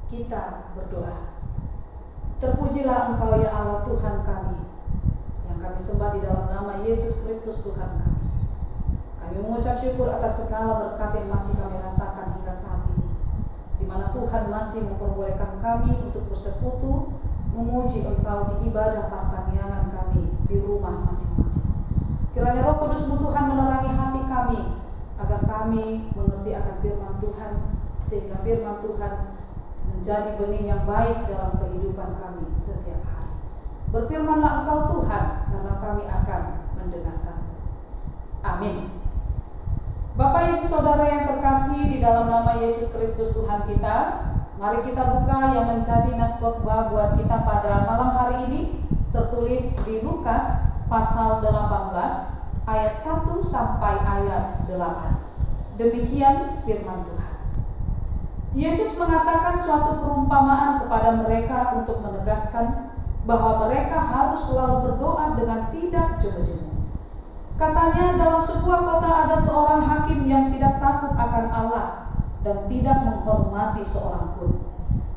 kita berdoa. Terpujilah Engkau ya Allah Tuhan kami, yang kami sembah di dalam nama Yesus Kristus Tuhan kami. Kami mengucap syukur atas segala berkat yang masih kami rasakan hingga saat ini, di mana Tuhan masih memperbolehkan kami untuk bersekutu memuji Engkau di ibadah pertanian kami di rumah masing-masing. Kiranya Roh Kudus-Mu Tuhan menerangi hati kami, agar kami mengerti akan firman Tuhan, sehingga firman Tuhan menjadi benih yang baik dalam kehidupan kami setiap hari. Berfirmanlah Engkau Tuhan, karena kami akan mendengarkan. Amin. Bapak Ibu Saudara yang terkasih di dalam nama Yesus Kristus Tuhan kita, mari kita buka yang menjadi nas khotbah buat kita pada malam hari ini, tertulis di Lukas pasal 18 ayat 1 sampai ayat 8. Demikian firman Tuhan. Yesus mengatakan suatu perumpamaan kepada mereka untuk menegaskan bahwa mereka harus selalu berdoa dengan tidak jemu-jemu. Katanya, dalam sebuah kota ada seorang hakim yang tidak takut akan Allah dan tidak menghormati seorang pun.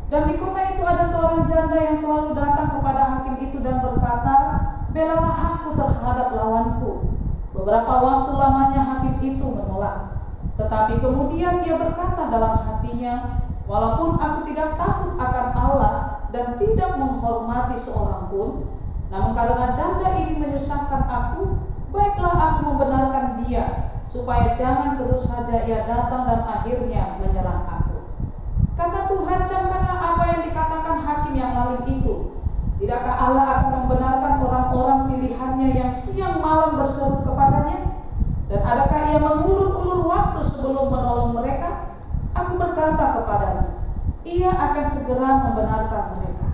Dan di kota itu ada seorang janda yang selalu datang kepada hakim itu dan berkata, "Belalah hakku terhadap lawanku." Beberapa waktu lamanya hakim itu menolak. Tetapi kemudian ia berkata dalam hatinya, "Walaupun aku tidak takut akan Allah dan tidak menghormati seorang pun, namun karena janda ini menyusahkan aku, baiklah aku membenarkan dia, supaya jangan terus saja ia datang dan akhirnya menyerang aku." Kata Tuhan, camkanlah apa yang dikatakan hakim yang lalim itu. Tidakkah Allah akan membenarkan orang-orang pilihannya yang siang malam berseru kepadanya? Dan adakah ia mengulur-ulur waktu sebelum menolong mereka? Aku berkata kepadamu, ia akan segera membenarkan mereka.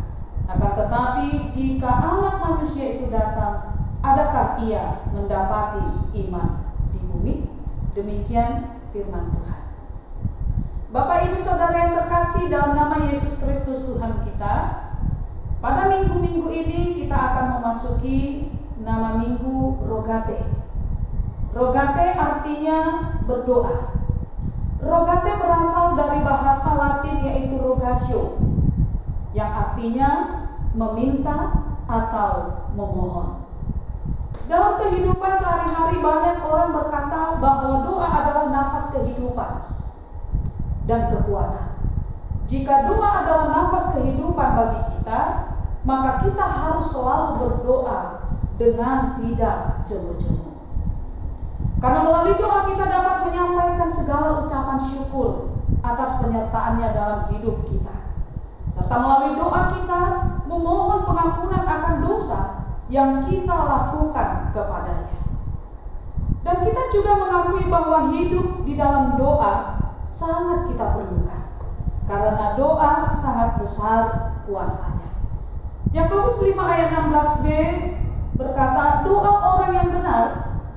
Akan tetapi jika anak manusia itu datang, adakah ia mendapati iman di bumi? Demikian firman Tuhan. Bapak Ibu Saudara yang terkasih dalam nama Yesus Kristus Tuhan kita, pada minggu-minggu ini kita akan memasuki nama minggu Rogate. Rogate artinya berdoa. Rogate berasal dari bahasa Latin yaitu rogatio, yang artinya meminta atau memohon. Dalam kehidupan sehari-hari banyak orang berkata bahwa doa adalah nafas kehidupan dan kekuatan. Jika doa adalah nafas kehidupan bagi kita, maka kita harus selalu berdoa dengan tidak jemu-jemu. Karena melalui doa kita dapat menyampaikan segala ucapan syukur atas penyertaannya dalam hidup kita. Serta melalui doa kita memohon pengampunan akan dosa yang kita lakukan kepadanya. Dan kita juga mengakui bahwa hidup di dalam doa sangat kita perlukan, karena doa sangat besar kuasanya. Yakobus 5 ayat 16b berkata, doa orang yang benar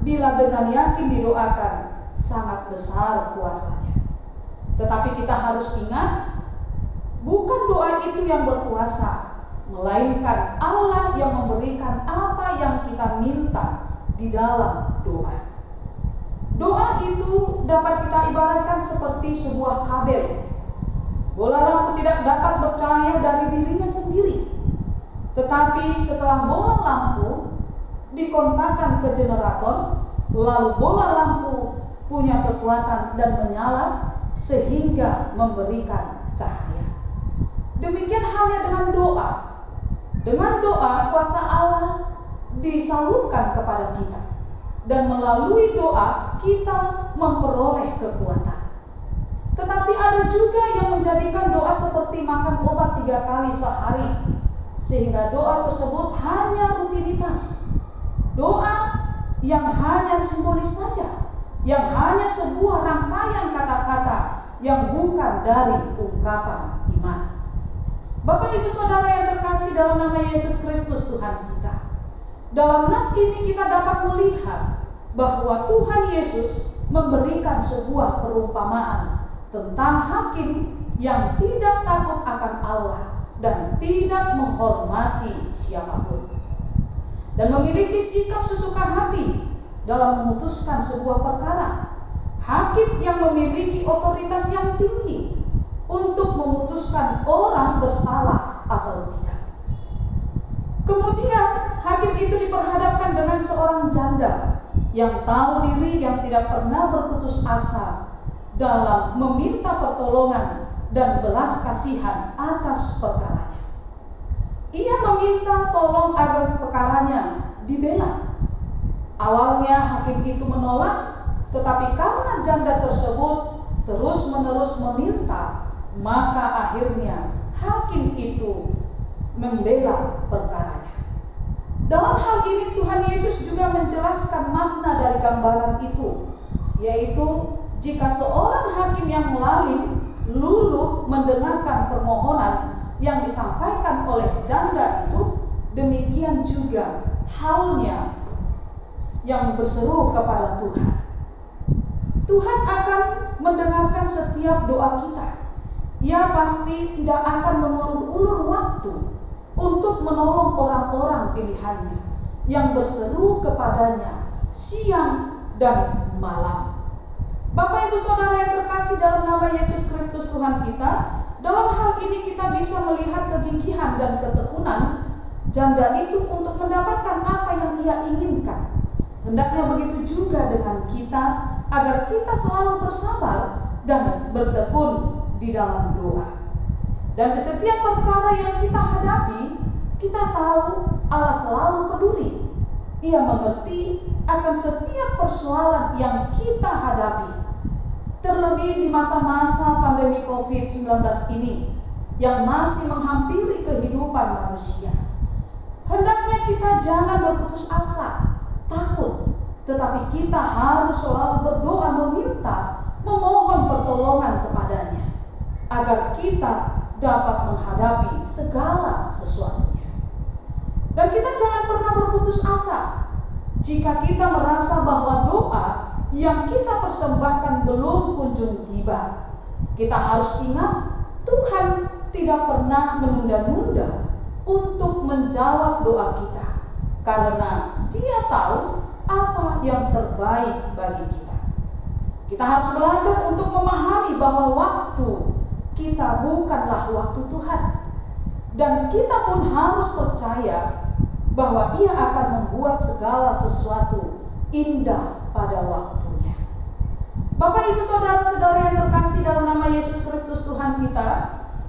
bila dengan yakin didoakan sangat besar kuasanya. Tetapi kita harus ingat, bukan doa itu yang berkuasa, melainkan Allah yang memberikan apa yang kita minta di dalam doa. Doa itu dapat kita ibaratkan seperti sebuah kabel. Bola lampu tidak dapat bercahaya dari dirinya sendiri, tetapi setelah bola lampu dikontakkan ke generator, lalu bola lampu punya kekuatan dan menyala sehingga memberikan cahaya. Demikian halnya dengan doa. Dengan doa kuasa Allah disalurkan kepada kita, dan melalui doa kita memperoleh kekuatan. Tetapi ada juga yang menjadikan doa seperti makan obat 3 kali sehari, sehingga doa tersebut hanya rutinitas. Doa yang hanya simbolis saja, yang hanya sebuah rangkaian kata-kata yang bukan dari ungkapan iman. Bapak Ibu Saudara yang terkasih dalam nama Yesus Kristus Tuhan kita, dalam nas ini kita dapat melihat bahwa Tuhan Yesus memberikan sebuah perumpamaan tentang hakim yang tidak takut akan Allah dan tidak menghormati siapapun, dan memiliki sikap sesuka hati dalam memutuskan sebuah perkara. Hakim yang memiliki otoritas yang tinggi untuk memutuskan orang bersalah atau tidak. Kemudian hakim itu diperhadapkan dengan seorang janda yang tahu diri, yang tidak pernah berputus asa dalam meminta pertolongan dan belas kasihan atas perkaranya. Ia meminta tolong agar perkaranya dibela. Awalnya hakim itu menolak, tetapi karena janda tersebut terus-menerus meminta, maka akhirnya hakim itu membela perkaranya. Dalam hal ini Tuhan Yesus juga menjelaskan makna dari gambaran itu, yaitu jika seorang hakim yang lalim luluh mendengarkan permohonan yang disampaikan oleh janda itu, demikian juga halnya yang berseru kepada Tuhan. Tuhan akan mendengarkan setiap doa kita. Ia pasti tidak akan mengulur-ulur waktu untuk menolong orang-orang pilihannya yang berseru kepadanya siang dan malam. Bapak Ibu Saudara yang terkasih dalam nama Yesus Kristus Tuhan kita, dalam hal ini kita bisa melihat kegigihan dan ketekunan janda itu untuk mendapatkan apa yang ia inginkan. Hendaknya begitu juga dengan kita, agar kita selalu bersabar dan bertekun di dalam doa. Dan di setiap perkara yang kita hadapi, kita tahu Allah selalu peduli. Ia mengerti akan setiap persoalan yang kita hadapi. Terlebih di masa-masa pandemi COVID-19 ini yang masih menghampiri kehidupan manusia. Hendaknya kita jangan berputus asa, takut, tetapi kita harus selalu berdoa, meminta, memohon pertolongan kepadanya, agar kita dapat menghadapi segala sesuatunya. Dan kita jangan pernah berputus asa jika kita merasa bahwa doa yang kita persembahkan belum kunjung tiba. Kita harus ingat, Tuhan tidak pernah menunda-nunda untuk menjawab doa kita, karena Dia tahu apa yang terbaik bagi kita. Kita harus belajar untuk memahami bahwa waktu kita bukanlah waktu Tuhan, dan kita pun harus percaya bahwa Ia akan membuat segala sesuatu indah pada waktunya. Bapak Ibu Saudara-saudari yang terkasih dalam nama Yesus Kristus Tuhan kita,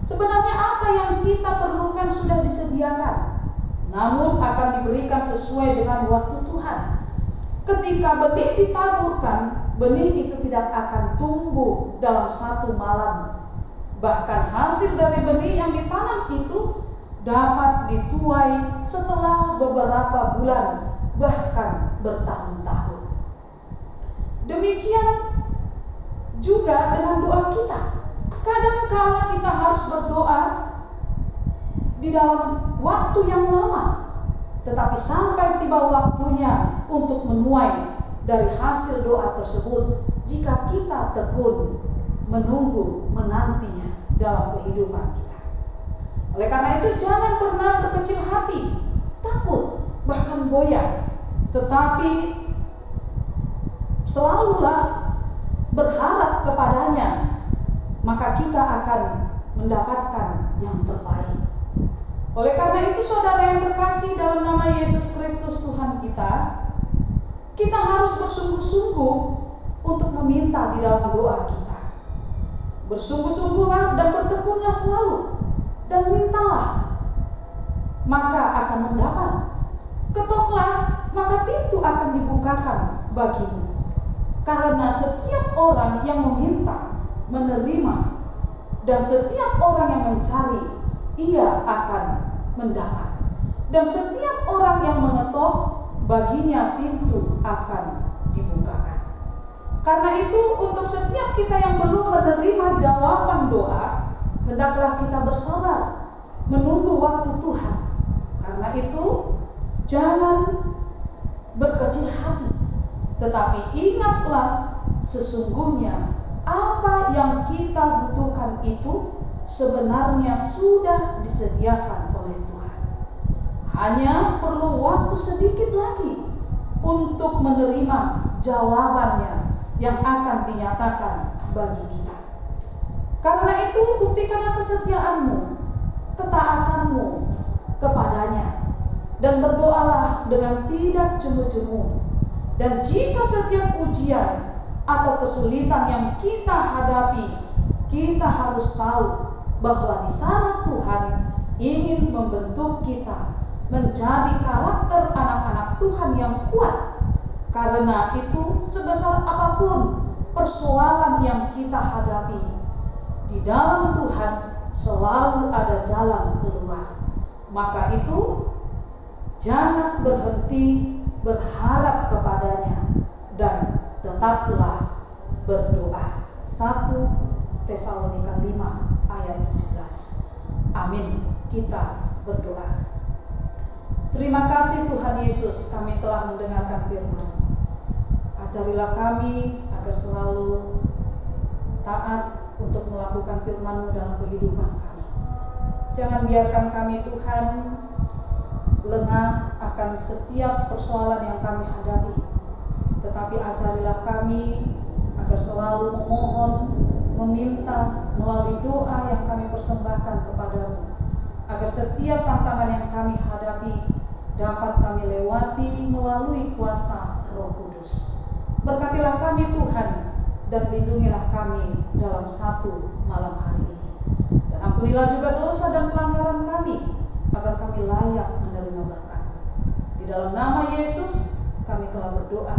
sebenarnya apa yang kita perlukan sudah disediakan, namun akan diberikan sesuai dengan waktu Tuhan. Ketika benih ditaburkan, benih itu tidak akan tumbuh dalam satu malam. Bahkan hasil dari benih yang ditanam itu dapat dituai setelah beberapa bulan, bahkan bertahun-tahun. Demikian juga dengan doa kita. Kadang-kala kita harus berdoa di dalam waktu yang lama, tetapi sampai tiba waktunya untuk menuai dari hasil doa tersebut, jika kita tekun menunggu, menantinya dalam kehidupan kita. Oleh karena itu, jangan pernah berkecil hati, takut, bahkan goyah, tetapi selalulah berharap kepadanya, maka kita akan mendapatkan yang terbaik. Oleh karena itu, saudara yang terkasih dalam nama Yesus Kristus Tuhan kita, kita harus bersungguh-sungguh untuk meminta di dalam doa kita. Bersungguh-sungguhlah dan bertekunlah selalu, dan mintalah, maka akan mendapat. Ketoklah, maka pintu akan dibukakan bagimu. Karena setiap orang yang meminta, menerima, dan setiap orang yang mencari, ia akan mendapat. Dan setiap orang yang mengetok, baginya pintu akan dibukakan. Karena itu, untuk setiap kita yang belum menerima jawaban doa, hendaklah kita bersabar menunggu waktu Tuhan. Karena itu, jangan berkecil hati, tetapi ingatlah sesungguhnya apa yang kita butuhkan itu sebenarnya sudah disediakan oleh Tuhan. Hanya perlu waktu sedikit lagi untuk menerima jawabannya yang akan dinyatakan bagi kita. Karena itu, buktikanlah kesetiaanmu dan berdoalah dengan tidak jemu-jemu. Dan jika setiap ujian atau kesulitan yang kita hadapi, kita harus tahu bahwa di sana Tuhan ingin membentuk kita menjadi karakter anak-anak Tuhan yang kuat. Karena itu, sebesar apapun persoalan yang kita hadapi, di dalam Tuhan selalu ada jalan keluar. Maka itu, jangan berhenti berharap kepadanya dan tetaplah berdoa. 1 Tesalonika 5 ayat 17. Amin. Kita berdoa. Terima kasih Tuhan Yesus, kami telah mendengarkan firman. Ajarilah kami agar selalu taat untuk melakukan firman-Mu dalam kehidupan kami. Jangan biarkan kami Tuhan lengah akan setiap persoalan yang kami hadapi, tetapi ajarilah kami agar selalu memohon, meminta melalui doa yang kami persembahkan kepadamu, agar setiap tantangan yang kami hadapi dapat kami lewati melalui kuasa Roh Kudus. Berkatilah kami Tuhan, dan lindungilah kami dalam satu malam hari ini. Dan ampunilah juga dosa dan pelanggaran kami, agar kami layak menerima berkat. Di dalam nama Yesus kami telah berdoa.